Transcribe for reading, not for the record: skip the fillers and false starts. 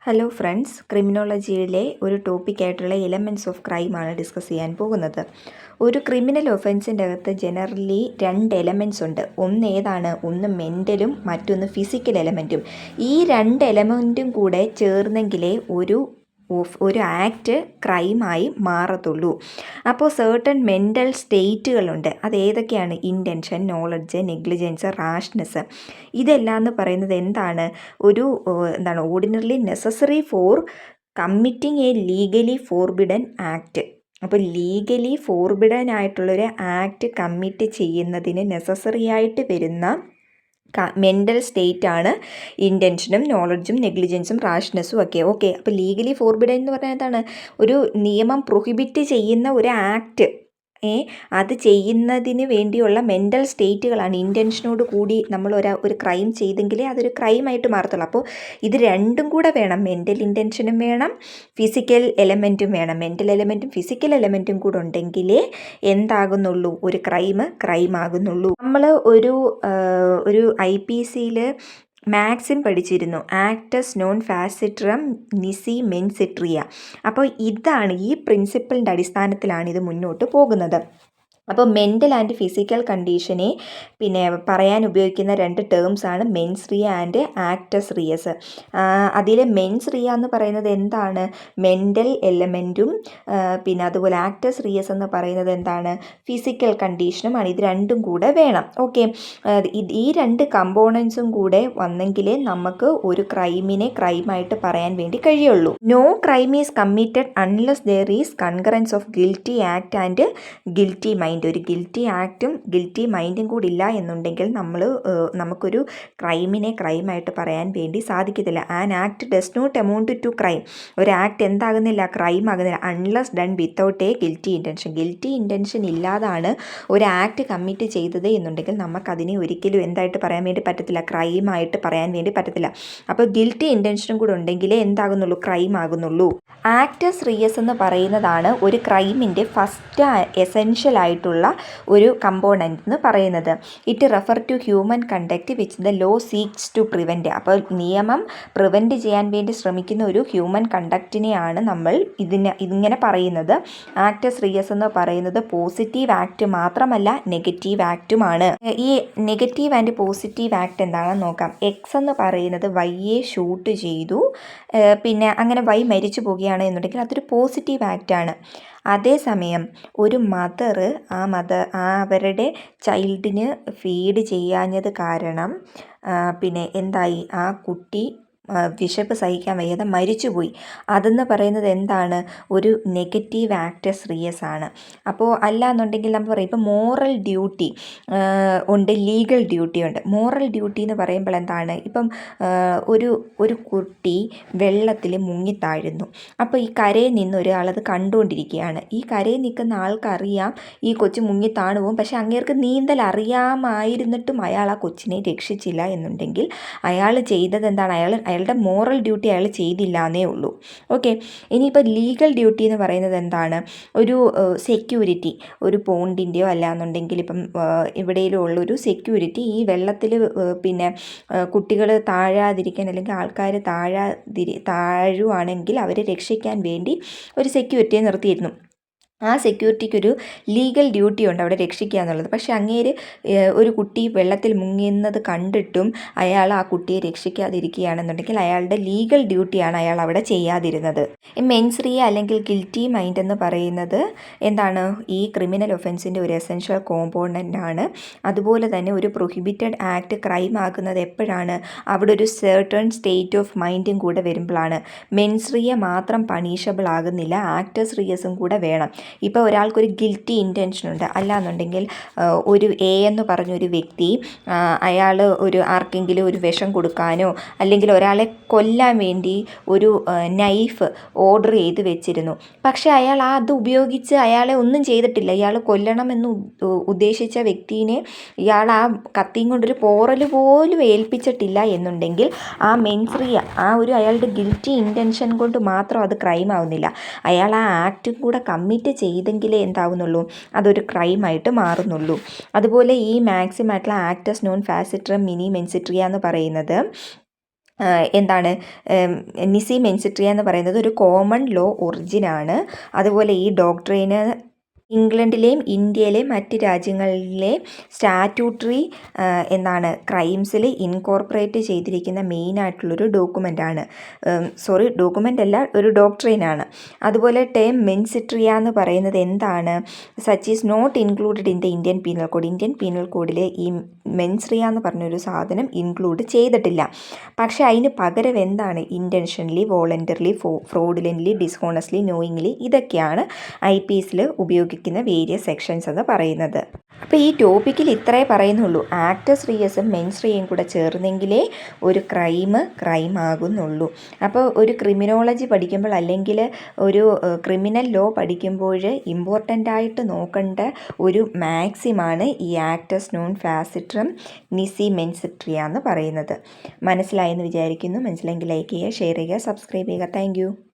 Hello friends, ക്രിമിനോളജിയിലെ ഒരു ടോപ്പിക്കായിട്ടുള്ള elements of ക്രൈമാണ് discuss ചെയ്യാൻ പോകുന്നത്. ഒരു ക്രിമിനൽ ഒഫൻസിൻ്റെ അകത്ത് ജനറലി 2 എലമെൻറ്റ്സ് ഉണ്ട്. ഒന്ന് ഏതാണ്? ഒന്ന് മെൻ്റലും മറ്റൊന്ന് ഫിസിക്കൽ എലമെൻറ്റും. ഈ 2 എലമെൻറ്റും കൂടെ ചേർന്നെങ്കിലേ ഒരു ആക്റ്റ് ക്രൈമായി മാറത്തുള്ളൂ. അപ്പോൾ സർട്ടൺ മെൻ്റൽ സ്റ്റേറ്റുകളുണ്ട്. അതേതൊക്കെയാണ്? Intention, knowledge, negligence, rashness. ഇതെല്ലാം എന്ന് പറയുന്നത് എന്താണ്? Ordinarily necessary for committing a legally forbidden act. അപ്പോൾ ലീഗലി ഫോർബിഡൻ ആയിട്ടുള്ളൊരു ആക്ട് കമ്മിറ്റ് ചെയ്യുന്നതിന് നെസസറി ആയിട്ട് വരുന്ന മെൻ്റൽ സ്റ്റേറ്റാണ് ഇൻറ്റൻഷനും നോളജും നെഗ്ലിജൻസും റാഷ്നെസ്സും ഒക്കെ. അപ്പോൾ ലീഗലി ഫോർബിഡൻ എന്ന് പറഞ്ഞാൽ എന്താണ്? ഒരു നിയമം പ്രൊഹിബിറ്റ് ചെയ്യുന്ന ഒരു ആക്ട് അത് ചെയ്യുന്നതിന് വേണ്ടിയുള്ള മെൻ്റൽ സ്റ്റേറ്റുകളാണ്. ഇൻറ്റൻഷനോട് കൂടി നമ്മൾ ഒരു ക്രൈം ചെയ്തെങ്കിലേ അതൊരു ക്രൈമായിട്ട് മാറത്തുള്ളൂ. അപ്പോൾ ഇത് രണ്ടും കൂടെ വേണം. മെൻ്റൽ ഇൻറ്റൻഷനും വേണം, ഫിസിക്കൽ എലമെൻറ്റും വേണം. മെൻ്റൽ എലമെൻറ്റും ഫിസിക്കൽ എലമെൻറ്റും കൂടെ ഉണ്ടെങ്കിലേ എന്താകുന്നുള്ളൂ? ഒരു ക്രൈം ആകുന്നുള്ളൂ. നമ്മൾ ഒരു IPCയിൽ മാക്സിം പഠിച്ചിരുന്നു, ആക്ടസ് നോൺ ഫാസിട്രം നിസി മെൻസിട്രിയ. അപ്പോൾ ഇതാണ്, ഈ പ്രിൻസിപ്പിളിൻ്റെ അടിസ്ഥാനത്തിലാണ് ഇത് മുന്നോട്ട് പോകുന്നത്. അപ്പോൾ മെൻ്റൽ ആൻഡ് ഫിസിക്കൽ കണ്ടീഷനെ പറയാൻ ഉപയോഗിക്കുന്ന 2 ടേംസാണ് മെൻസ് റിയ ആൻഡ് ആക്ടസ് റിയസ്. അതിൽ മെൻസ് റിയ എന്ന് പറയുന്നത് എന്താണ്? മെൻ്റൽ എലമെൻറ്റും അതുപോലെ ആക്ടസ് റിയസ് എന്ന് പറയുന്നത് എന്താണ്? ഫിസിക്കൽ കണ്ടീഷനുമാണ്. ഇത് രണ്ടും കൂടെ വേണം. ഓക്കെ, ഈ 2 കമ്പോണൻസും കൂടെ വന്നെങ്കിലേ നമുക്ക് ഒരു ക്രൈമിനെ ക്രൈമായിട്ട് പറയാൻ വേണ്ടി കഴിയുള്ളൂ. No crime is committed unless there is concurrence of guilty act and guilty mind. ഒരു ഗിൽറ്റി ആക്റ്റും ഗിൽറ്റി മൈൻഡും കൂടി ഇല്ല എന്നുണ്ടെങ്കിൽ നമുക്കൊരു ക്രൈമിനെ ക്രൈമായിട്ട് പറയാൻ വേണ്ടി സാധിക്കത്തില്ല. An act does not amount to crime. ഒരു ആക്ട് എന്താകുന്നില്ല? ക്രൈം ആകുന്നില്ല unless done without a guilty intention. Guilty intention ഇല്ലാതാണ് ഒരു ആക്ട് കമ്മിറ്റ് ചെയ്തത് എന്നുണ്ടെങ്കിൽ നമുക്കതിനെ ഒരിക്കലും എന്തായിട്ട് പറയാൻ വേണ്ടി പറ്റത്തില്ല? ക്രൈമായിട്ട് പറയാൻ വേണ്ടി പറ്റത്തില്ല. അപ്പോൾ ഗിൽറ്റി ഇൻറ്റൻഷനും കൂടെ ഉണ്ടെങ്കിലേ എന്താകുന്നുള്ളൂ? ക്രൈം ആകുന്നുള്ളൂ. ആക്ടസ് റിയസ് എന്ന് പറയുന്നതാണ് ഒരു ക്രൈമിൻ്റെ ഫസ്റ്റ് എസെൻഷ്യൽ ആയിട്ടുള്ള ഒരു കമ്പോണൻ്റ് എന്ന് പറയുന്നത്. It refer to human conduct which the law seeks to prevent. അപ്പോൾ നിയമം പ്രിവെൻറ്റ് ചെയ്യാൻ വേണ്ടി ശ്രമിക്കുന്ന ഒരു ഹ്യൂമൻ കണ്ടക്റ്റിനെയാണ് നമ്മൾ ഇങ്ങനെ പറയുന്നത്. ആക്ടസ് റിയസ് എന്ന് പറയുന്നത് പോസിറ്റീവ് ആക്ട് മാത്രമല്ല, നെഗറ്റീവ് ആക്റ്റുമാണ്. ഈ നെഗറ്റീവ് ആൻഡ് പോസിറ്റീവ് ആക്ട് എന്താണെന്ന് നോക്കാം. എക്സ് എന്ന് പറയുന്നത് വൈയെ ഷൂട്ട് ചെയ്തു, അങ്ങനെ വൈ മരിച്ചു പോവുകയാണ് എന്നുണ്ടെങ്കിൽ അതൊരു പോസിറ്റീവ് ആക്റ്റാണ്. അതേസമയം ഒരു മദർ അവരുടെ ചൈൽഡിന് ഫീഡ് ചെയ്യാഞ്ഞത് കാരണം എന്തായി? ആ കുട്ടി വിശപ്പ് സഹിക്കാൻ വയ്യാതെ മരിച്ചുപോയി. അതെന്ന് പറയുന്നത് എന്താണ്? ഒരു നെഗറ്റീവ് ആക്ടസ് റിയസ് ആണ്. അപ്പോൾ അല്ലാന്നുണ്ടെങ്കിൽ നമ്മൾ പറയും ഇപ്പോൾ മോറൽ ഡ്യൂട്ടി ഉണ്ട്, ലീഗൽ ഡ്യൂട്ടി ഉണ്ട്. മോറൽ ഡ്യൂട്ടി എന്ന് പറയുമ്പോൾ എന്താണ്? ഇപ്പം ഒരു കുട്ടി വെള്ളത്തിൽ മുങ്ങിത്താഴുന്നു. അപ്പോൾ ഈ കരയിൽ നിന്ന് ഒരാളത് കണ്ടുകൊണ്ടിരിക്കുകയാണ്. ഈ കരയിൽ നിൽക്കുന്ന ആൾക്കറിയാം ഈ കൊച്ചു മുങ്ങിത്താണു പോകും. പക്ഷെ അങ്ങേർക്ക് നീന്തൽ അറിയാമായിരുന്നിട്ടും അയാൾ ആ കൊച്ചിനെ രക്ഷിച്ചില്ല എന്നുണ്ടെങ്കിൽ അയാൾ ചെയ്തത് എന്താണ്? അയാളുടെ മോറൽ ഡ്യൂട്ടി അയാൾ ചെയ്തില്ല എന്നേ ഉള്ളൂ. ഓക്കെ, ഇനിയിപ്പോൾ ലീഗൽ ഡ്യൂട്ടി എന്ന് പറയുന്നത് എന്താണ്? ഒരു സെക്യൂരിറ്റി, ഒരു പോണ്ടിൻ്റെയോ അല്ലാന്നുണ്ടെങ്കിൽ ഇപ്പം എവിടെയെങ്കിലും ഉള്ളൊരു സെക്യൂരിറ്റി ഈ വെള്ളത്തിൽ കുട്ടികൾ താഴാതിരിക്കാൻ അല്ലെങ്കിൽ ആൾക്കാർ താഴുവാണെങ്കിൽ അവരെ രക്ഷിക്കാൻ വേണ്ടി ഒരു സെക്യൂരിറ്റിയെ നിർത്തിയിരുന്നു. ആ സെക്യൂരിറ്റിക്കൊരു ലീഗൽ ഡ്യൂട്ടി ഉണ്ട് അവിടെ രക്ഷിക്കുക എന്നുള്ളത്. പക്ഷേ അങ്ങേര് ഒരു കുട്ടി വെള്ളത്തിൽ മുങ്ങുന്നത് കണ്ടിട്ടും അയാൾ ആ കുട്ടിയെ രക്ഷിക്കാതിരിക്കുകയാണെന്നുണ്ടെങ്കിൽ അയാളുടെ ലീഗൽ ഡ്യൂട്ടിയാണ് അയാൾ അവിടെ ചെയ്യാതിരുന്നത്. മെൻസ് റിയ അല്ലെങ്കിൽ ഗിൽറ്റി മൈൻഡ് എന്ന് പറയുന്നത് എന്താണ്? ഈ ക്രിമിനൽ ഒഫൻസിൻ്റെ ഒരു എസെൻഷ്യൽ കോമ്പോണൻ്റ് ആണ്. അതുപോലെ തന്നെ ഒരു പ്രൊഹിബിറ്റഡ് ആക്ട് ക്രൈം ആക്കുന്നത് എപ്പോഴാണ്? അവിടെ ഒരു സർട്ടൺ സ്റ്റേറ്റ് ഓഫ് മൈൻഡും കൂടെ വരുമ്പോഴാണ്. മെൻസ് റിയ മാത്രം പണീഷബിൾ ആകുന്നില്ല, ആക്ടസ് റിയസും കൂടെ വേണം. ഇപ്പോൾ ഒരാൾക്കൊരു ഗിൽറ്റി ഇൻറ്റൻഷൻ ഉണ്ട്, അല്ലാന്നുണ്ടെങ്കിൽ ഒരു എന്ന് പറഞ്ഞൊരു വ്യക്തി അയാൾ ആർക്കെങ്കിലും ഒരു വിഷം കൊടുക്കാനോ അല്ലെങ്കിൽ ഒരാളെ കൊല്ലാൻ വേണ്ടി ഒരു നൈഫ് ഓർഡർ ചെയ്ത് വെച്ചിരുന്നു. പക്ഷേ അയാൾ അത് ഉപയോഗിച്ച് അയാളെ ഒന്നും ചെയ്തിട്ടില്ല. ഇയാൾ കൊല്ലണമെന്ന് ഉദ്ദേശിച്ച വ്യക്തിനെ ഇയാൾ ആ കത്തിയും കൊണ്ടൊരു പോറൽ പോലും ഏൽപ്പിച്ചിട്ടില്ല എന്നുണ്ടെങ്കിൽ ആ മെൻസ്രിയ അയാളുടെ ഗിൽറ്റി ഇൻറ്റൻഷൻ കൊണ്ട് മാത്രം അത് ക്രൈം ആവുന്നില്ല. അയാൾ ആ ആക്റ്റും കൂടെ കമ്മിറ്റ് ചെയ്തെങ്കിലേ എന്താവുന്നുള്ളൂ? അതൊരു ക്രൈമായിട്ട് മാറുന്നുള്ളൂ. അതുപോലെ ഈ മാക്സിം ആയിട്ടുള്ള ആക്ടസ് നോൺ ഫാസിട്രം മിനി മെൻസിട്രിയ എന്ന് പറയുന്നത് എന്താണ് നിസി മെൻസിട്രിയ എന്ന് പറയുന്നത് ഒരു കോമൺ ലോ ഒറിജിനാണ്. അതുപോലെ ഈ ഡോക്ട്രിന് ഇംഗ്ലണ്ടിലെയും ഇന്ത്യയിലെയും മറ്റ് രാജ്യങ്ങളിലെ സ്റ്റാറ്റ്യൂട്ടറി ക്രൈംസിൽ ഇൻകോർപ്പറേറ്റ് ചെയ്തിരിക്കുന്ന മെയിനായിട്ടുള്ളൊരു ഡോക്യുമെൻ്റാണ്. ഡോക്യുമെൻ്റ് അല്ല, ഒരു ഡോക്ട്രിനാണ്. അതുപോലെ ടേം മെൻസിട്രിയ എന്ന് പറയുന്നത് എന്താണ്? Such is not included in the Indian penal code. Indian penal കോഡിൽ ഈ മെൻസ്രിയ എന്ന് പറഞ്ഞൊരു സാധനം ഇൻക്ലൂഡ് ചെയ്തിട്ടില്ല. പക്ഷേ അതിന് പകരം എന്താണ്? ഇൻറ്റൻഷനലി, വോളണ്ടറിലി, ഫ്രോഡുലൻ്റ്ലി, ഡിസ്ഹോണസ്റ്റ്ലി, നോയിങ്ലി, ഇതൊക്കെയാണ് IPSൽ ഉപയോഗിക്കുന്ന വേരിയസ് സെക്ഷൻസ് എന്ന് പറയുന്നത്. അപ്പോൾ ഈ ടോപ്പിക്കിൽ ഇത്രേ പറയുന്നുള്ളൂ. ആക്ടസ് റിയസും മെൻസ്രിയയും കൂടെ ചേർന്നെങ്കിലേ ഒരു ക്രൈം ആകുന്നുള്ളൂ. അപ്പോൾ ഒരു ക്രിമിനോളജി പഠിക്കുമ്പോൾ അല്ലെങ്കിൽ ഒരു ക്രിമിനൽ ലോ പഠിക്കുമ്പോൾ ഇമ്പോർട്ടൻ്റ് ആയിട്ട് നോക്കേണ്ട ഒരു മാക്സിമാണ് ഈ ആക്ടസ് നോൺ ഫാസിട്രം നിസി മെൻസിട്രിയ എന്ന് പറയുന്നത്. മനസ്സിലായെന്ന് വിചാരിക്കുന്നു. മനസ്സിലായെങ്കിൽ ലൈക്ക് ചെയ്യുക, ഷെയർ ചെയ്യുക, സബ്സ്ക്രൈബ് ചെയ്യുക. താങ്ക്